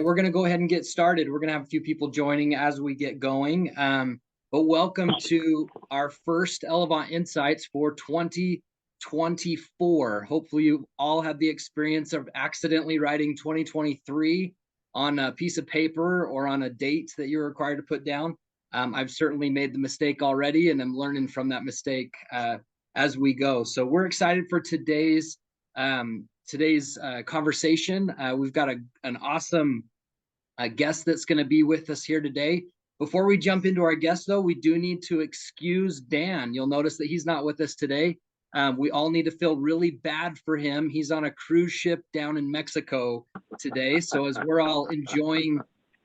we're going to go ahead and get started. We're going to have a few people joining as we get going. But welcome to our first Elevánt Insights for 2024. Hopefully you all had the experience of accidentally writing 2023 on a piece of paper or on a date that you're required to put down. I've certainly made the mistake already, and I'm learning from that mistake as we go. So we're excited for today's conversation. We've got an awesome guest that's going to be with us here today. Before we jump into our guest, though, we do need to excuse Dan. You'll notice that he's not with us today. We all need to feel really bad for him. He's on a cruise ship down in Mexico today. So as we're all enjoying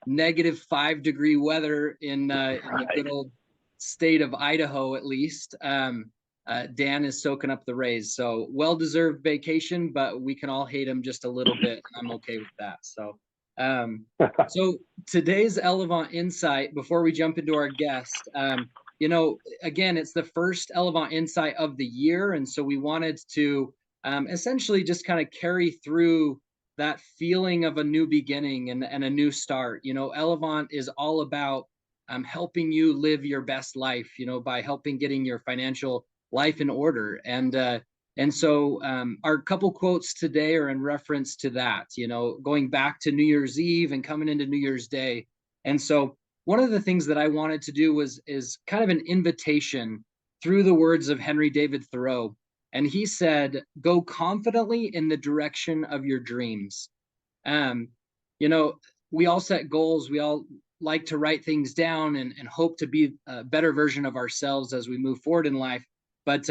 -5-degree weather in the good old state of Idaho, at least, Dan is soaking up the rays. So well-deserved vacation, but we can all hate him just a little bit. I'm okay with that. So so today's Elevánt Insight, before we jump into our guest, again, it's the first Elevánt Insight of the year. And so we wanted to essentially just kind of carry through that feeling of a new beginning and a new start. Elevánt is all about helping you live your best life, by helping getting your financial life in order. And so our couple quotes today are in reference to that, going back to New Year's Eve and coming into New Year's Day. And so one of the things that I wanted to do is kind of an invitation through the words of Henry David Thoreau. And he said, go confidently in the direction of your dreams. We all set goals. We all like to write things down and hope to be a better version of ourselves as we move forward in life. But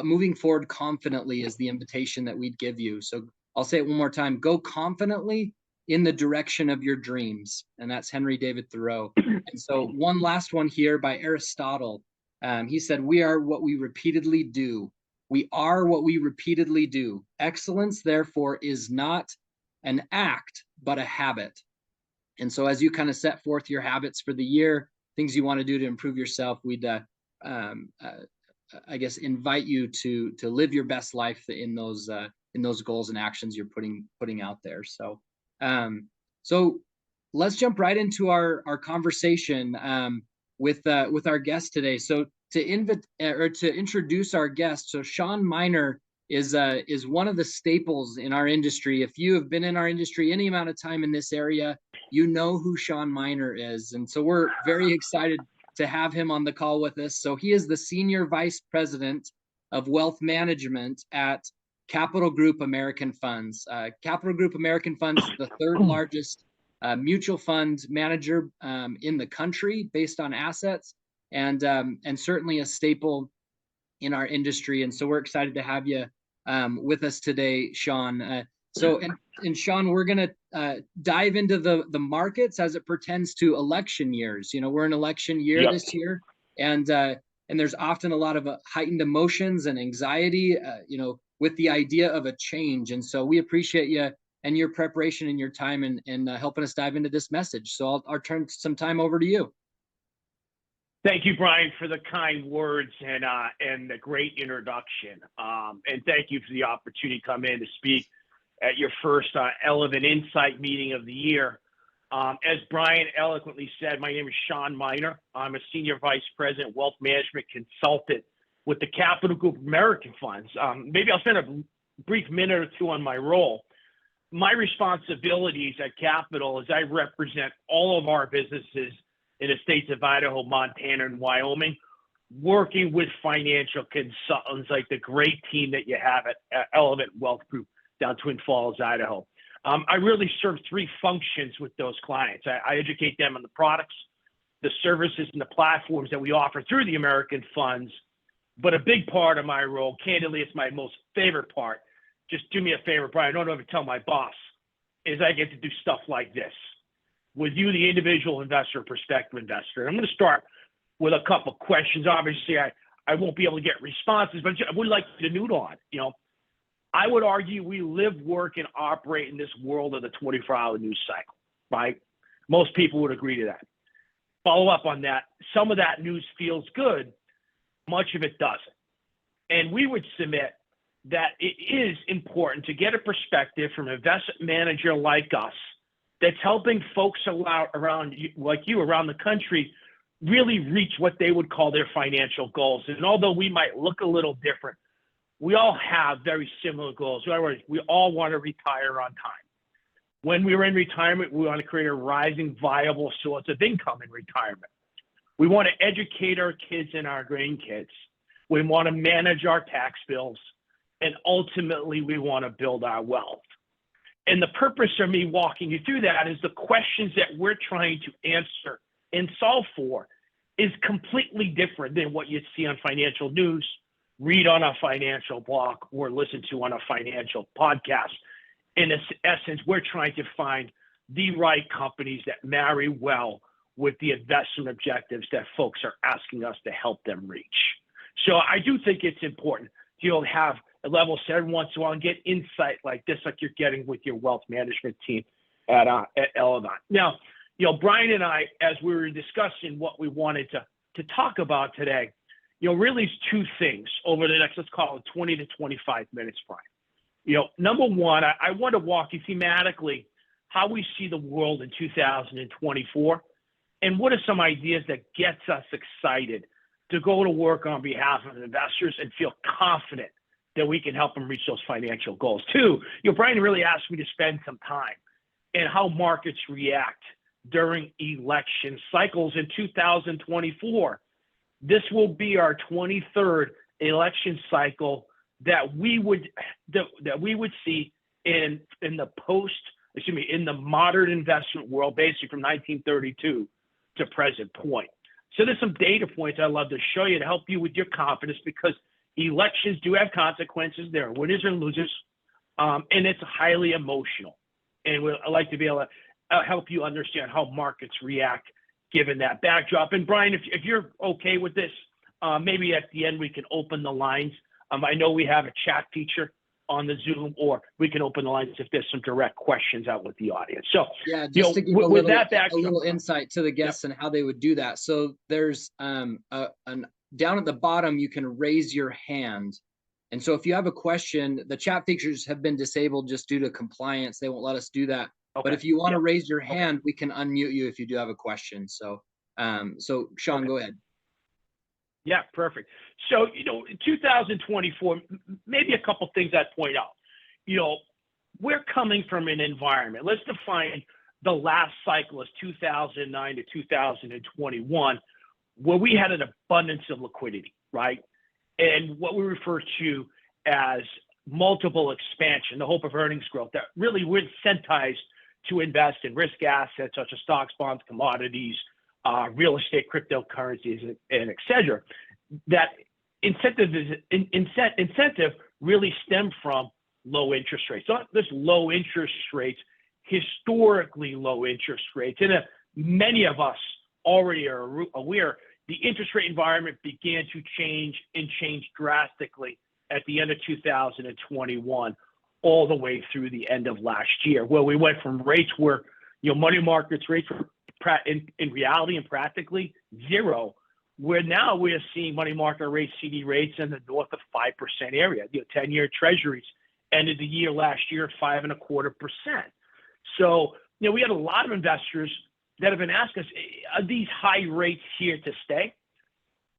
moving forward confidently is the invitation that we'd give you. So I'll say it one more time. Go confidently in the direction of your dreams. And that's Henry David Thoreau. And so one last one here by Aristotle. He said, we are what we repeatedly do. We are what we repeatedly do. Excellence, therefore, is not an act, but a habit. And so as you kind of set forth your habits for the year, things you want to do to improve yourself, we'd I guess invite you to live your best life in those goals and actions you're putting out there. So so let's jump right into our conversation with our guest today. So to introduce our guest, so Sean Minor is one of the staples in our industry. If you have been in our industry any amount of time in this area, you know who Sean Minor is, and so we're very excited to have him on the call with us. So he is the Senior Vice President of Wealth Management at Capital Group American Funds. Capital Group American Funds is the third largest mutual fund manager in the country based on assets, and certainly a staple in our industry. And so we're excited to have you with us today, Sean. And Sean, we're going to dive into the markets as it pertains to election years. We're in election year this year, and there's often a lot of heightened emotions and anxiety, with the idea of a change. And so we appreciate you and your preparation and your time and helping us dive into this message. So I'll turn some time over to you. Thank you, Brian, for the kind words and the great introduction. And thank you for the opportunity to come in to speak at your first Elevánt Insight meeting of the year. As Brian eloquently said, my name is Sean Minor. I'm a Senior Vice President, Wealth Management Consultant with the Capital Group American Funds. Maybe I'll spend a brief minute or two on my role. My responsibilities at Capital is I represent all of our businesses in the states of Idaho, Montana, and Wyoming, working with financial consultants like the great team that you have at Elevánt Wealth Group down Twin Falls, Idaho. I really serve three functions with those clients. I educate them on the products, the services, and the platforms that we offer through the American funds. But a big part of my role, candidly, it's my most favorite part. Just do me a favor, Brian, don't ever tell my boss, is I get to do stuff like this with you, the individual investor, prospective investor. I'm going to start with a couple of questions. Obviously, I won't be able to get responses, but I would like to noodle on. I would argue we live, work, and operate in this world of the 24-hour news cycle, right? Most people would agree to that. Follow up on that. Some of that news feels good. Much of it doesn't. And we would submit that it is important to get a perspective from an investment manager like us that's helping folks around the country really reach what they would call their financial goals. And although we might look a little different, we all have very similar goals. We all want to retire on time. When we were in retirement, we want to create a rising, viable source of income in retirement. We want to educate our kids and our grandkids. We want to manage our tax bills. And ultimately, we want to build our wealth. And the purpose of me walking you through that is the questions that we're trying to answer and solve for is completely different than what you'd see on financial news, read on a financial blog, or listen to on a financial podcast. In essence, we're trying to find the right companies that marry well with the investment objectives that folks are asking us to help them reach. So I do think it's important to have a level set every once in a while and get insight like this, like you're getting with your wealth management team at Elevánt. Now, Brian and I, as we were discussing what we wanted to talk about today, really is two things over the next, let's call it 20 to 25 minutes, Brian. Number one, I want to walk you thematically how we see the world in 2024 and what are some ideas that gets us excited to go to work on behalf of investors and feel confident that we can help them reach those financial goals. Two, Brian really asked me to spend some time in how markets react during election cycles in 2024. This will be our 23rd election cycle that we would see in the modern investment world, basically from 1932 to present point. So there's some data points I'd love to show you to help you with your confidence, because elections do have consequences. There are winners and losers, and it's highly emotional. And I'd like to be able to help you understand how markets react given that backdrop. And Brian, if you're okay with this, maybe at the end we can open the lines. I know we have a chat feature on the Zoom, or we can open the lines if there's some direct questions out with the audience. So yeah, just to give a little insight to the guests yeah, and how they would do that. So there's down at the bottom, you can raise your hand. And so if you have a question, the chat features have been disabled just due to compliance. They won't let us do that. Okay. But if you want to raise your hand, we can unmute you if you do have a question. So, Sean, go ahead. Yeah, perfect. So, in 2024, maybe a couple things I'd point out. We're coming from an environment. Let's define the last cycle as 2009 to 2021, where we had an abundance of liquidity, right? And what we refer to as multiple expansion, the hope of earnings growth, that really we're incentivized to invest in risk assets such as stocks, bonds, commodities, real estate, cryptocurrencies, and et cetera. That incentive really stemmed from low interest rates. Not just low interest rates, historically low interest rates. And many of us already are aware the interest rate environment began to change drastically at the end of 2021, all the way through the end of last year, where we went from rates where, money markets rates were in reality and practically zero, where now we are seeing money market rates, CD rates in the north of 5% area. 10-year treasuries ended the year last year at 5.25%. So, we had a lot of investors that have been asking us, are these high rates here to stay?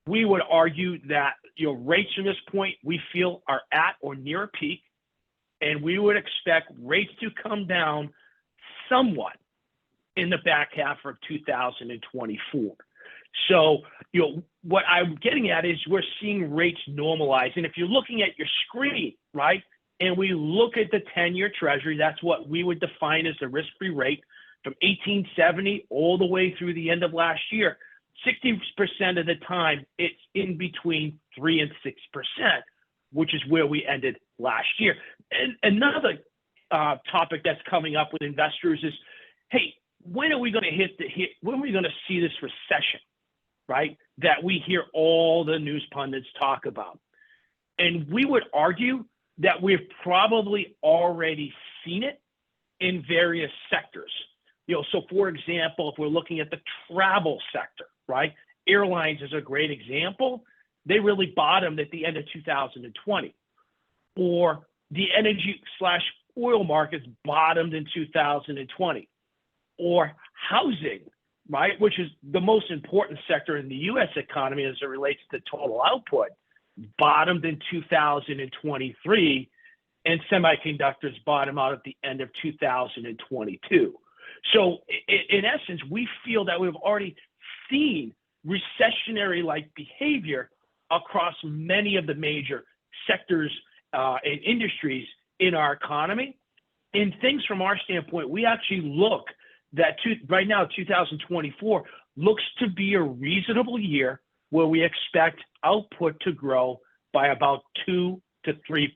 We would argue that rates from this point we feel are at or near a peak, and we would expect rates to come down somewhat in the back half of 2024. So, what I'm getting at is we're seeing rates normalize. And if you're looking at your screen, right, and we look at the 10-year treasury, that's what we would define as the risk-free rate from 1870 all the way through the end of last year. 60% of the time, it's in between 3 and 6%, which is where we ended last year. And another topic that's coming up with investors is, hey, when are we going to when are we going to see this recession, right, that we hear all the news pundits talk about? And we would argue that we've probably already seen it in various sectors. So for example, if we're looking at the travel sector, right, airlines is a great example. They really bottomed at the end of 2020. Or the energy/oil markets bottomed in 2020. or housing, right, which is the most important sector in the U.S. economy as it relates to total output, bottomed in 2023, and semiconductors bottom out at the end of 2022. So in essence, we feel that we've already seen recessionary-like behavior across many of the major sectors and industries in our economy. And things from our standpoint, we actually look that right now, 2024 looks to be a reasonable year where we expect output to grow by about 2 to 3%.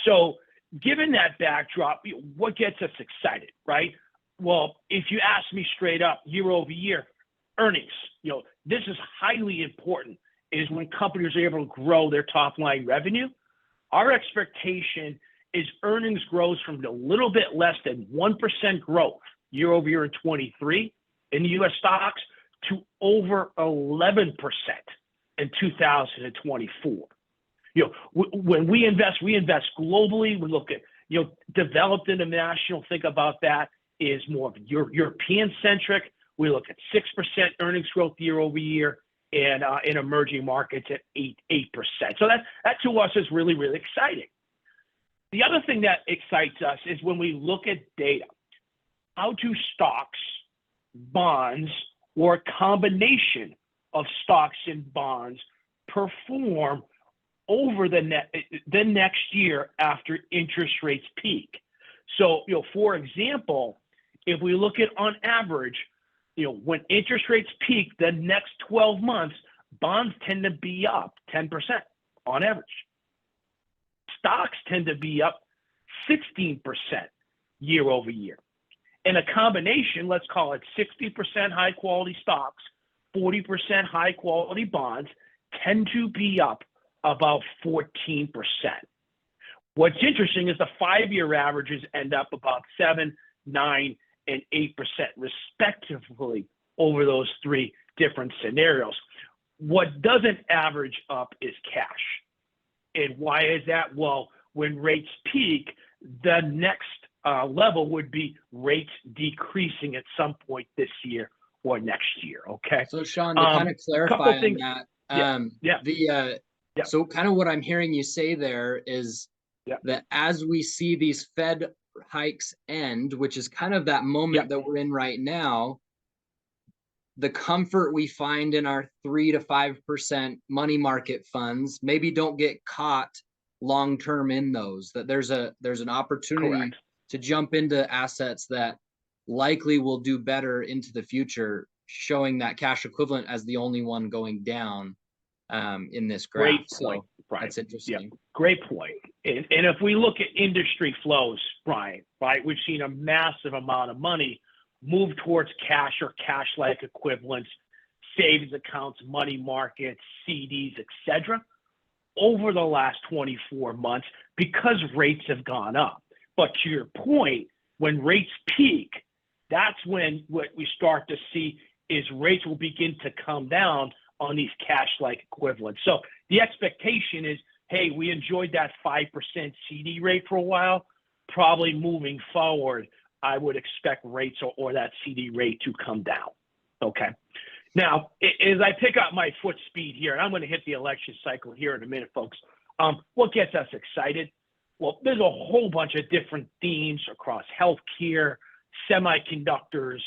So given that backdrop, what gets us excited, right? Well, if you ask me straight up, year over year, earnings, this is highly important, is when companies are able to grow their top line revenue. Our expectation is earnings grows from a little bit less than 1% growth year over year in 23 in the U.S. stocks to over 11% in 2024. When we invest globally. We look at, developed international. Think about that is more of European centric. We look at 6% earnings growth year over year, and in emerging markets at 8%. So that to us is really, really exciting. The other thing that excites us is when we look at data. How do stocks, bonds, or a combination of stocks and bonds perform over the next year after interest rates peak? So, for example, if we look at on average, when interest rates peak, the next 12 months, bonds tend to be up 10% on average. Stocks tend to be up 16% year over year. And a combination, let's call it 60% high quality stocks, 40% high quality bonds, tend to be up about 14%. What's interesting is the 5-year averages end up about 7, 9, and 8% respectively over those three different scenarios. What doesn't average up is cash. And why is that? Well, when rates peak, the next level would be rates decreasing at some point this year or next year. Okay. So Sean, to kind of clarify on that, so kind of what I'm hearing you say there is that as we see these Fed hikes end, which is kind of that moment that we're in right now, the comfort we find in our 3 to 5% money market funds maybe don't get caught long term in those. That there's an opportunity to jump into assets that likely will do better into the future, showing that cash equivalent as the only one going down in this graph. Great point, Brian. That's interesting. Yeah, great point. And if we look at industry flows, Brian, right, we've seen a massive amount of money move towards cash or cash-like equivalents, savings accounts, money markets, CDs, etc., over the last 24 months because rates have gone up. But to your point, when rates peak, that's when what we start to see is rates will begin to come down on these cash-like equivalents. So the expectation is, hey, we enjoyed that 5% CD rate for a while. Probably moving forward, I would expect rates or that CD rate to come down. Okay. Now, as I pick up my foot speed here, and I'm going to hit the election cycle here in a minute, folks. What gets us excited? Well, there's a whole bunch of different themes across healthcare, semiconductors,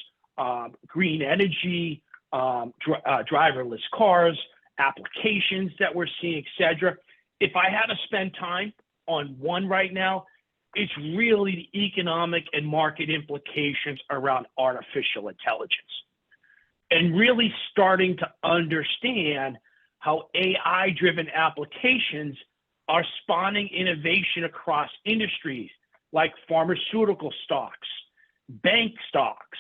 green energy, driverless cars, applications that we're seeing, etc. If I had to spend time on one right now, it's really the economic and market implications around artificial intelligence, and really starting to understand how AI-driven applications are spawning innovation across industries like pharmaceutical stocks, bank stocks,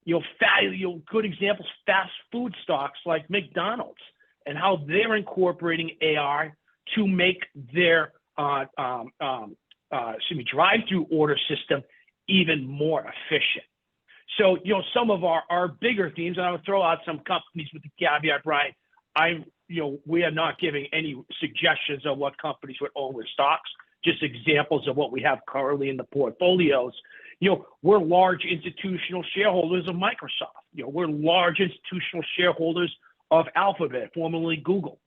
good examples, fast food stocks like McDonald's, and how they're incorporating AI to make their drive-through order system even more efficient. So, some of our bigger themes, and I would throw out some companies with the caveat, Brian, we are not giving any suggestions of what companies would own with stocks, just examples of what we have currently in the portfolios. we're large institutional shareholders of Microsoft. We're large institutional shareholders of Alphabet, formerly Google,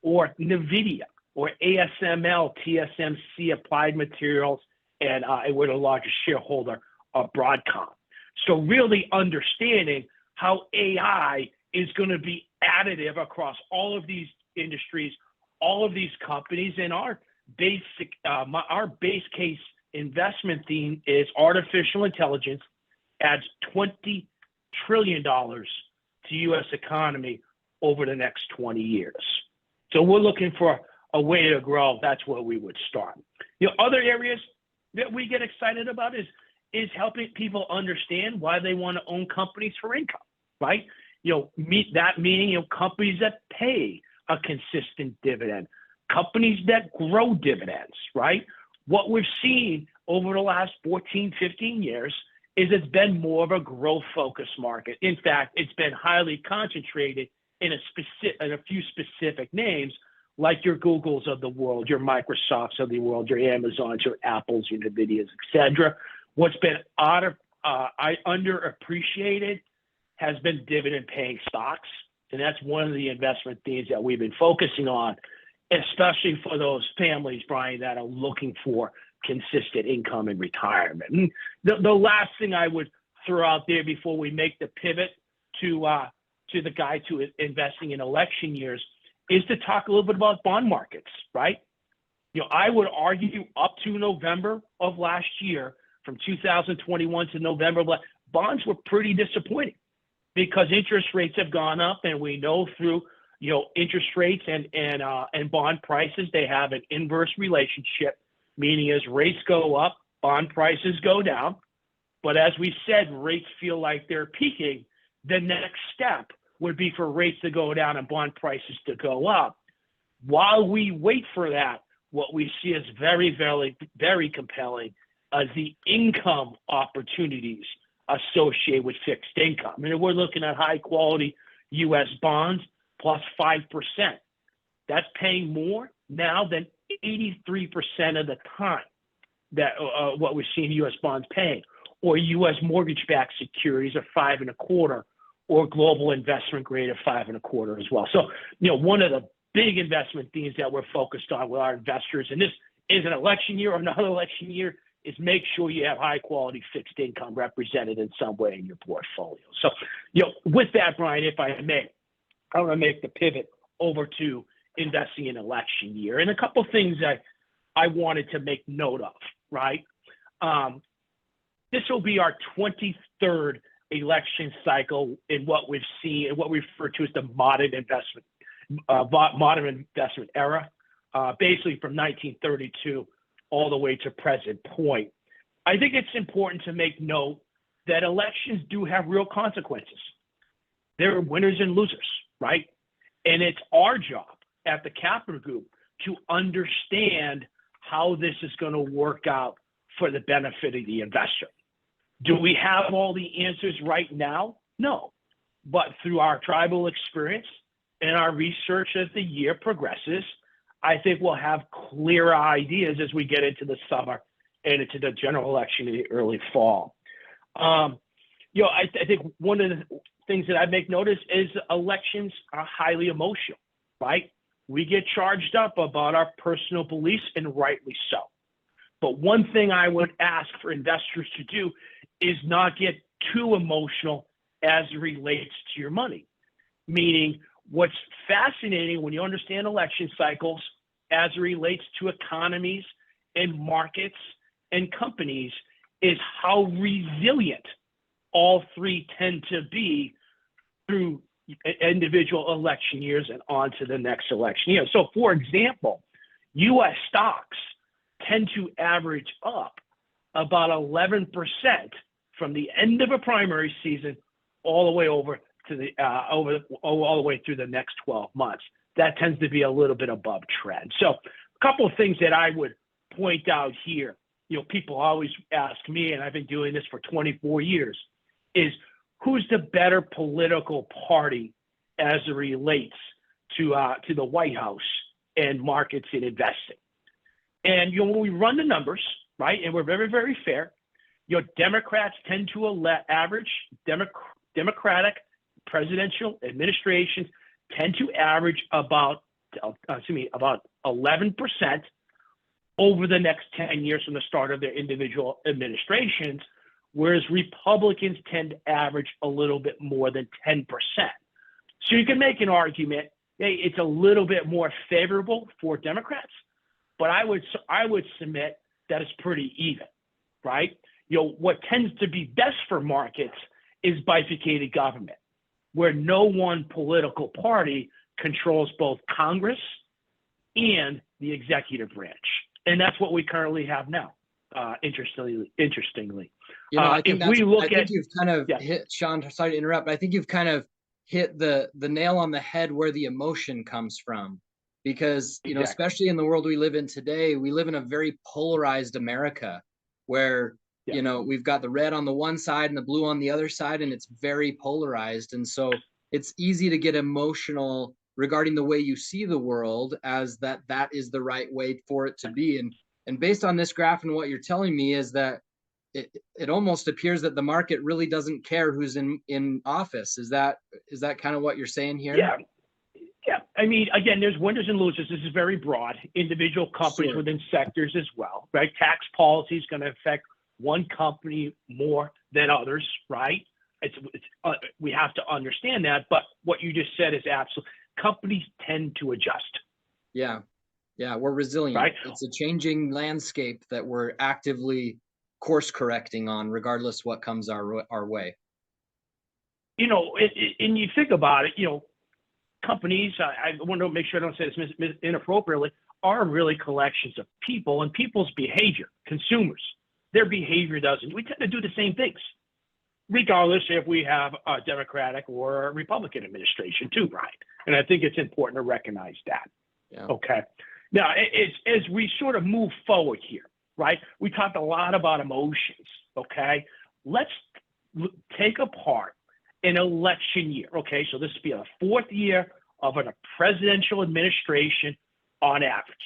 or NVIDIA, or ASML, TSMC, Applied Materials, and we're the largest shareholder of Broadcom. So really understanding how AI is going to be additive across all of these industries, all of these companies, and our base case investment theme is artificial intelligence adds $20 trillion to U.S. economy over the next 20 years. So we're looking for a way to grow. That's where we would start. Other areas that we get excited about is helping people understand why they want to own companies for income, right? Meaning companies that pay a consistent dividend, companies that grow dividends, right? What we've seen over the last 14, 15 years is it's been more of a growth-focused market. In fact, it's been highly concentrated in a few specific names, like your Googles of the world, your Microsofts of the world, your Amazons, your Apples, your NVIDIAs, etc. What's been underappreciated has been dividend-paying stocks, and that's one of the investment themes that we've been focusing on, especially for those families, Brian, that are looking for consistent income in retirement. And the last thing I would throw out there before we make the pivot to the guide to investing in election years is to talk a little bit about bond markets, right? I would argue up to November of last year, from 2021 to November, bonds were pretty disappointing because interest rates have gone up, and we know through interest rates and bond prices, they have an inverse relationship, meaning as rates go up, bond prices go down. But as we said, rates feel like they're peaking. The next step would be for rates to go down and bond prices to go up. While we wait for that, what we see is very, very, very compelling as the income opportunities associated with fixed income. And we're looking at high quality U.S. bonds plus 5%. That's paying more now than 83% of the time that what we're seeing U.S. bonds paying, or U.S. mortgage-backed securities of 5.25%, or global investment grade of 5.25% as well. So, one of the big investment themes that we're focused on with our investors, and this is an election year or not an election year, is make sure you have high quality fixed income represented in some way in your portfolio. So, with that, Brian, if I may, I want to make the pivot over to investing in election year. And a couple of things that I wanted to make note of, right? This will be our 23rd election cycle in what we've seen, and what we refer to as the modern investment era, basically from 1932 all the way to present point. I think it's important to make note that elections do have real consequences. There are winners and losers, right? And it's our job at the Capital Group to understand how this is going to work out for the benefit of the investor. Do we have all the answers right now? No. But through our tribal experience and our research as the year progresses, I think we'll have clearer ideas as we get into the summer and into the general election in the early fall. I think one of the things that I make notice is elections are highly emotional, right? We get charged up about our personal beliefs, and rightly so. But one thing I would ask for investors to do is not get too emotional as it relates to your money. Meaning, what's fascinating when you understand election cycles as it relates to economies and markets and companies is how resilient all three tend to be through individual election years and on to the next election year. So, for example, U.S. stocks tend to average up about 11% from the end of a primary season all the way over to the all the way through the next 12 months. That tends to be a little bit above trend. So, a couple of things that I would point out here. People always ask me, and I've been doing this for 24 years, is who's the better political party as it relates to the White House and markets and investing? And when we run the numbers, right, and we're very, very fair, Democrats tend to average Democratic presidential administrations tend to average about 11% over the next 10 years from the start of their individual administrations, whereas Republicans tend to average a little bit more than 10%. So you can make an argument, hey, it's a little bit more favorable for Democrats, but I would submit that it's pretty even, right? What tends to be best for markets is bifurcated government, where no one political party controls both Congress and the executive branch. And that's what we currently have now, interestingly. I think you've kind of hit, Sean, sorry to interrupt, but I think you've kind of hit the nail on the head where the emotion comes from. Because, especially in the world we live in today, we live in a very polarized America where, we've got the red on the one side and the blue on the other side, and it's very polarized. And so it's easy to get emotional regarding the way you see the world as that is the right way for it to be. And based on this graph and what you're telling me is that it almost appears that the market really doesn't care who's in office. Is that kind of what you're saying here? Yeah. I mean, again, there's winners and losers. This is very broad. Individual companies within sectors as well, right? Tax policy is going to affect one company more than others, right? We have to understand that. But what you just said is absolute. Companies tend to adjust. Yeah, we're resilient. Right? It's a changing landscape that we're actively course correcting on, regardless what comes our way. And you think about it, companies, I want to make sure I don't say this inappropriately, are really collections of people and people's behavior, consumers. Their behavior doesn't. We tend to do the same things, regardless if we have a Democratic or a Republican administration too, Brian. And I think it's important to recognize that. Yeah. Okay. Now, as we sort of move forward here, right, we talked a lot about emotions, okay? Let's take apart an election year, okay? So this would be a fourth year of a presidential administration on average.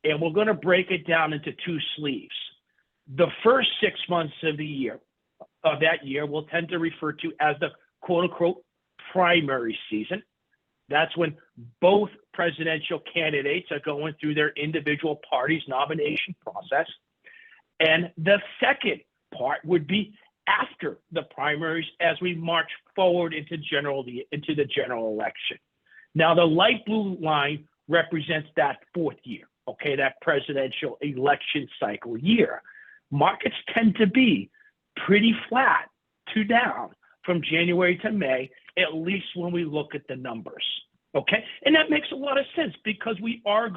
And we're going to break it down into two sleeves. The first 6 months of that year we'll tend to refer to as the quote-unquote primary season. That's when both presidential candidates are going through their individual party's nomination process. And the second part would be after the primaries as we march forward into the general election. Now, the light blue line represents that fourth year, okay, that presidential election cycle year. Markets tend to be pretty flat to down from January to May, at least when we look at the numbers, okay? And that makes a lot of sense because we are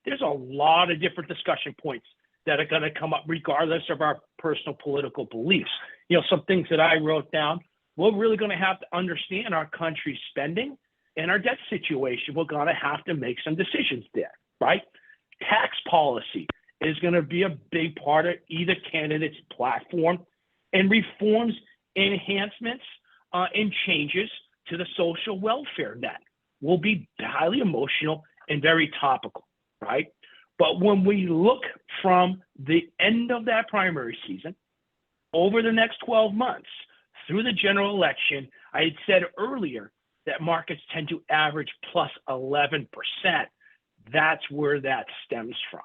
there's a lot of different discussion points that are going to come up regardless of our personal political beliefs. Some things that I wrote down, we're really going to have to understand our country's spending and our debt situation. We're going to have to make some decisions there, right? Tax policy is going to be a big part of either candidate's platform, and reforms, enhancements, and changes to the social welfare net will be highly emotional and very topical, right? But when we look from the end of that primary season over the next 12 months through the general election, I had said earlier that markets tend to average plus 11%. That's where that stems from.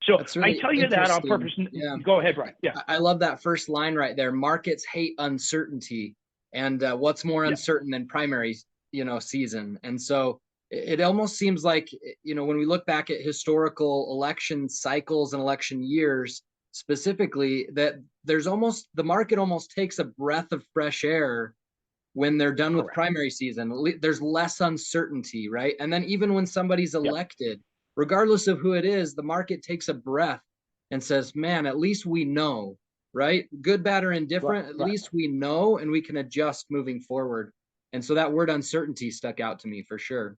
So really I tell you that on purpose. Yeah. Go ahead, Brian. Yeah. I love that first line right there. Markets hate uncertainty. And what's more uncertain than primary, season? And so it almost seems like, when we look back at historical election cycles and election years specifically, that the market almost takes a breath of fresh air when they're done with primary season. There's less uncertainty, right? And then even when somebody's elected, regardless of who it is, the market takes a breath and says, man, at least we know, right? Good, bad, or indifferent, at least we know and we can adjust moving forward. And so that word uncertainty stuck out to me for sure.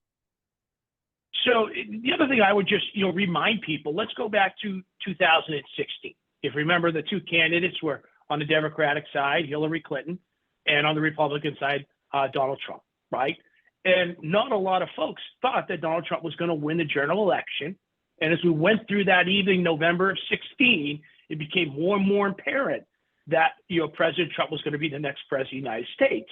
So the other thing I would just, remind people, let's go back to 2016. If you remember, the two candidates were on the Democratic side, Hillary Clinton, and on the Republican side, Donald Trump, right? And not a lot of folks thought that Donald Trump was going to win the general election. And as we went through that evening, November of 16, it became more and more apparent that, President Trump was going to be the next president of the United States.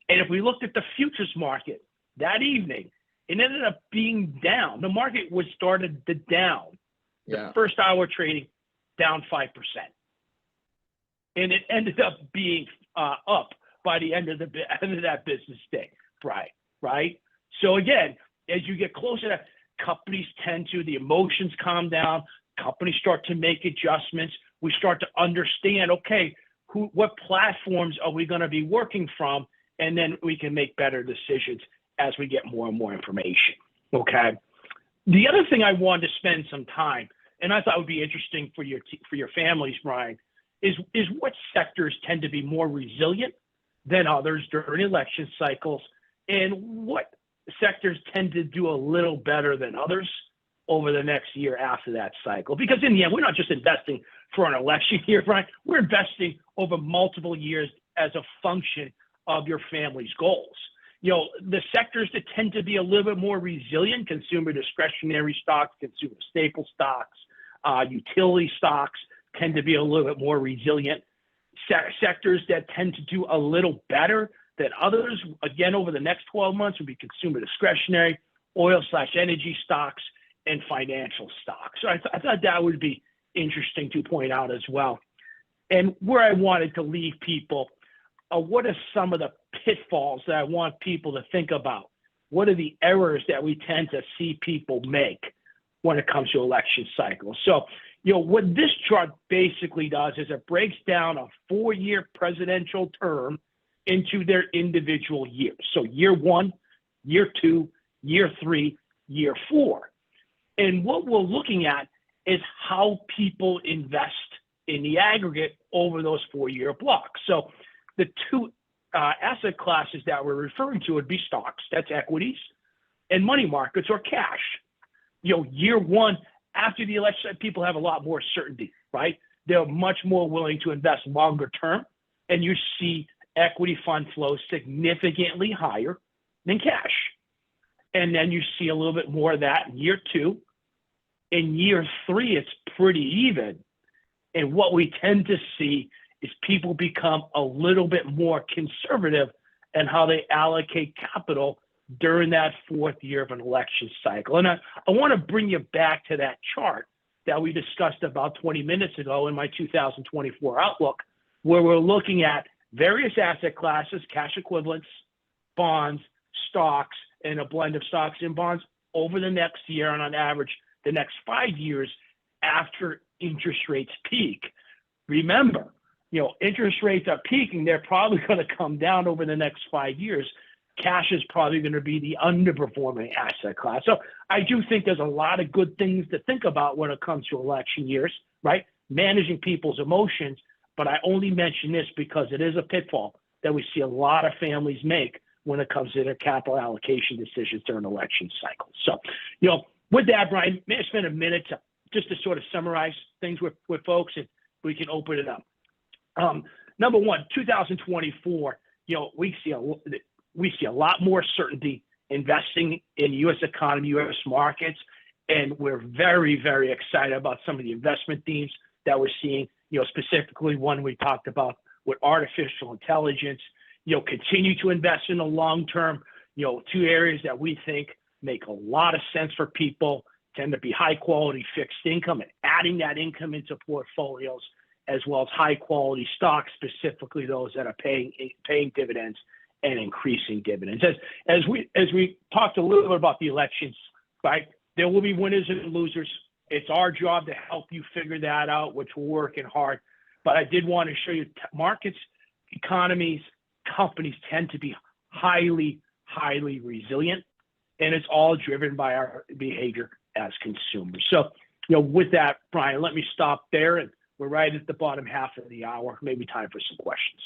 And if we looked at the futures market that evening, it ended up being down. The market was started to down. The first hour trading down 5%. And it ended up being up by the end of that business day, right? So again, as you get closer to companies the emotions calm down, companies start to make adjustments. We start to understand, okay, what platforms are we going to be working from? And then we can make better decisions as we get more and more information, okay? The other thing I wanted to spend some time, and I thought would be interesting for your families, Brian, is what sectors tend to be more resilient than others during election cycles, and what sectors tend to do a little better than others over the next year after that cycle. Because in the end, we're not just investing for an election year, Brian. We're investing over multiple years as a function of your family's goals. The sectors that tend to be a little bit more resilient, consumer discretionary stocks, consumer staple stocks, utility stocks tend to be a little bit more resilient. Sectors that tend to do a little better than others, again, over the next 12 months would be consumer discretionary, oil/energy stocks, and financial stocks. So I thought that would be interesting to point out as well. And where I wanted to leave people, what are some of the pitfalls that I want people to think about? What are the errors that we tend to see people make when it comes to election cycles? So, what this chart basically does is it breaks down a 4-year presidential term into their individual years. So year 1, year 2, year 3, year 4. And what we're looking at is how people invest in the aggregate over those 4-year blocks. So the two asset classes that we're referring to would be stocks, that's equities, and money markets or cash. Year 1, after the election, people have a lot more certainty, right? They're much more willing to invest longer term, and you see equity fund flow significantly higher than cash. And then you see a little bit more of that in year 2. In year 3, it's pretty even. And what we tend to see is people become a little bit more conservative in how they allocate capital during that 4th year of an election cycle. And I want to bring you back to that chart that we discussed about 20 minutes ago in my 2024 outlook, where we're looking at various asset classes, cash equivalents, bonds, stocks, and a blend of stocks and bonds over the next year and on average the next 5 years after interest rates peak. Remember, interest rates are peaking. They're probably going to come down over the next 5 years. Cash is probably going to be the underperforming asset class. So I do think there's a lot of good things to think about when it comes to election years, right? Managing people's emotions. But I only mention this because it is a pitfall that we see a lot of families make when it comes to their capital allocation decisions during election cycles. So, with that, Brian, may I spend a minute just to sort of summarize things with folks, and we can open it up. Number one, 2024, we see a lot more certainty investing in U.S. economy, U.S. markets, and we're very, very excited about some of the investment themes that we're seeing, specifically one we talked about with artificial intelligence, continue to invest in the long term, 2 areas that we think make a lot of sense for people, tend to be high quality fixed income and adding that income into portfolios, as well as high quality stocks, specifically those that are paying dividends and increasing dividends. As we talked a little bit about the elections, right? There will be winners and losers. It's our job to help you figure that out, which we're working hard. But I did want to show you markets, economies, companies tend to be highly, highly resilient, and it's all driven by our behavior as consumers. So, with that, Brian, let me stop there, and we're right at the bottom half of the hour. Maybe time for some questions.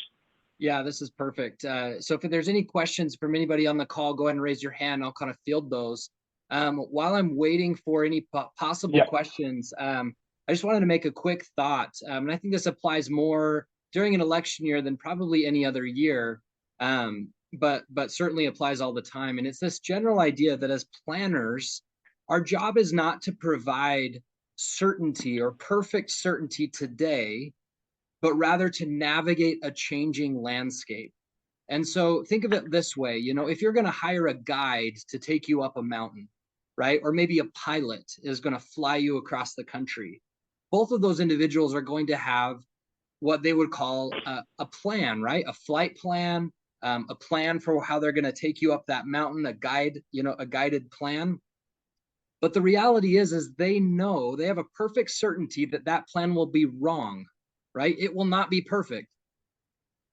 Yeah, this is perfect. So if there's any questions from anybody on the call, go ahead and raise your hand. I'll kind of field those. While I'm waiting for any possible questions, I just wanted to make a quick thought. And I think this applies more during an election year than probably any other year, but certainly applies all the time. And it's this general idea that as planners, our job is not to provide certainty or perfect certainty today, but rather to navigate a changing landscape. And so think of it this way, you know, if you're going to hire a guide to take you up a mountain, right? Or maybe a pilot is going to fly you across the country. Both of those individuals are going to have what they would call a plan, right? A flight plan, a plan for how they're going to take you up that mountain, a guide, you know, a guided plan. But the reality is they know, they have a perfect certainty that that plan will be wrong, right? It will not be perfect,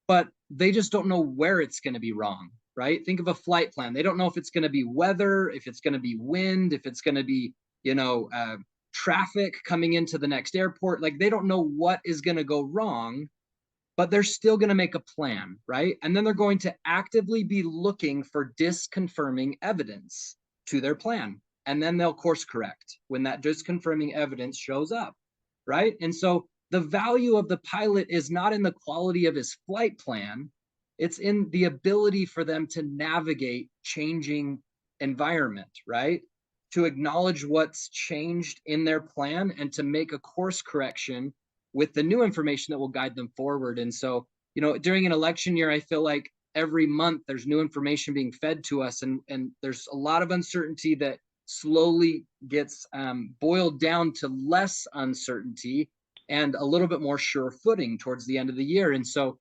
but they just don't know where it's going to be wrong, right? Think of a flight plan. They don't know if it's going to be weather, if it's going to be wind, if it's going to be, you know, traffic coming into the next airport. Like they don't know what is going to go wrong, but they're still going to make a plan, right? And then they're going to actively be looking for disconfirming evidence to their plan. And then they'll course correct when that disconfirming evidence shows up, right? And so the value of the pilot is not in the quality of his flight plan, it's in the ability for them to navigate changing environment, right? To acknowledge what's changed in their plan and to make a course correction with the new information that will guide them forward. And so, you know, during an election year, I feel like every month there's new information being fed to us, and there's a lot of uncertainty that slowly gets boiled down to less uncertainty and a little bit more sure footing towards the end of the year. And so,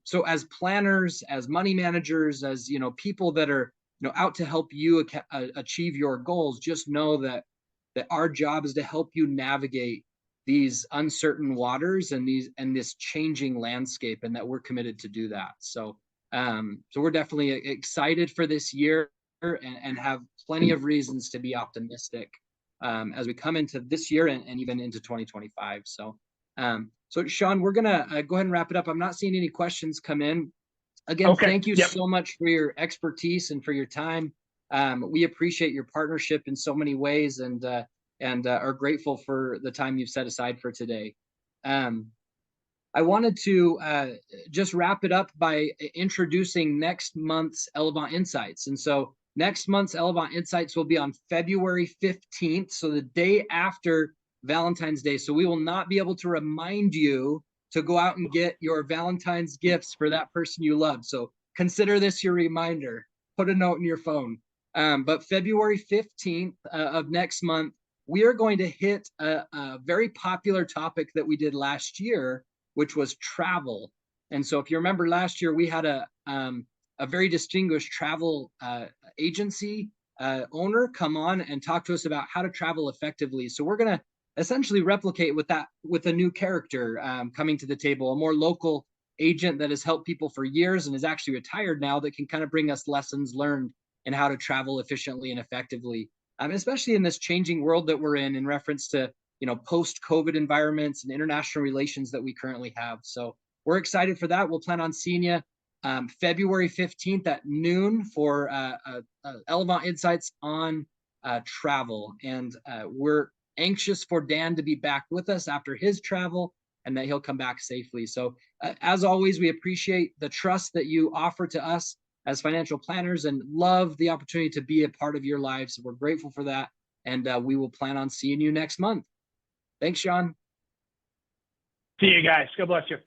so as planners, as money managers, as, you know, people that are, you know, out to help you achieve your goals, just know that our job is to help you navigate these uncertain waters and this changing landscape, and that we're committed to do that. So, so we're definitely excited for this year and have plenty of reasons to be optimistic as we come into this year and even into 2025. So, so Sean, we're gonna go ahead and wrap it up. I'm not seeing any questions come in. Again, Okay. thank you so much for your expertise and for your time. We appreciate your partnership in so many ways, and are grateful for the time you've set aside for today. I wanted to just wrap it up by introducing next month's Elevánt Insights. And so next month's Elevánt Insights will be on February 15th, so the day after Valentine's Day. So we will not be able to remind you to go out and get your Valentine's gifts for that person you love. So consider this your reminder. Put a note in your phone. But February 15th of next month, we are going to hit a very popular topic that we did last year, which was travel. And so if you remember last year, we had a very distinguished travel agency owner come on and talk to us about how to travel effectively. So we're going to essentially replicate with that, with a new character coming to the table, a more local agent that has helped people for years and is actually retired now, that can kind of bring us lessons learned in how to travel efficiently and effectively, especially in this changing world that we're in reference to, you know, post-COVID environments and international relations that we currently have. So we're excited for that. We'll plan on seeing you February 15th at noon for Elevánt Insights on travel. And we're anxious for Dan to be back with us after his travel and that he'll come back safely. So as always, we appreciate the trust that you offer to us as financial planners and love the opportunity to be a part of your lives. We're grateful for that. And we will plan on seeing you next month. Thanks, Sean. See you guys. God bless you.